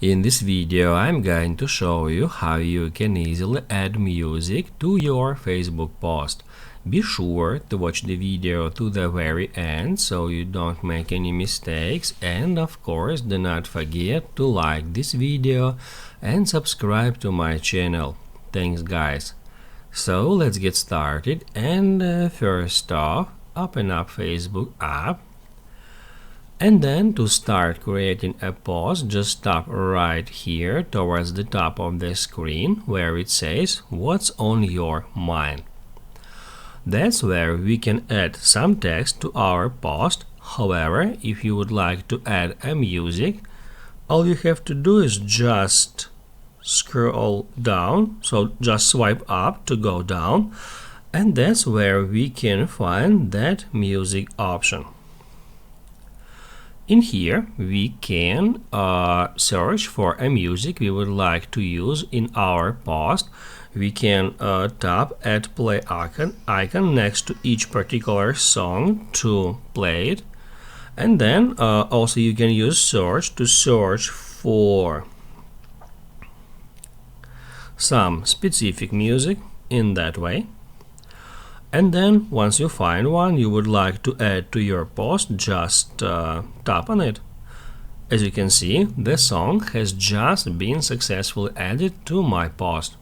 In this video, I'm going to show you how you can easily add music to your Facebook post. Be sure to watch the video to the very end so you don't make any mistakes, and of course do not forget to like this video and subscribe to my channel. Thanks guys. So let's get started, and first off, open up Facebook app. And then to start creating a post, just tap right here towards the top of the screen where it says what's on your mind. That's where we can add some text to our post. However, if you would like to add a music, all you have to do is just scroll down, so just swipe up to go down, and that's where we can find that music option. In here, we can search for a music we would like to use in our post. We can tap Add Play icon next to each particular song to play it. And then also you can use search to search for some specific music in that way. And then once you find one you would like to add to your post, just tap on it. As you can see, the song has just been successfully added to my post.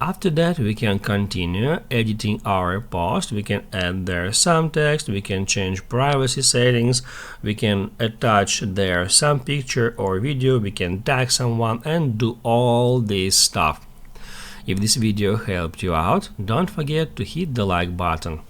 After that, we can continue editing our post. We can add there some text, we can change privacy settings, we can attach there some picture or video, we can tag someone and do all this stuff. If this video helped you out, don't forget to hit the like button.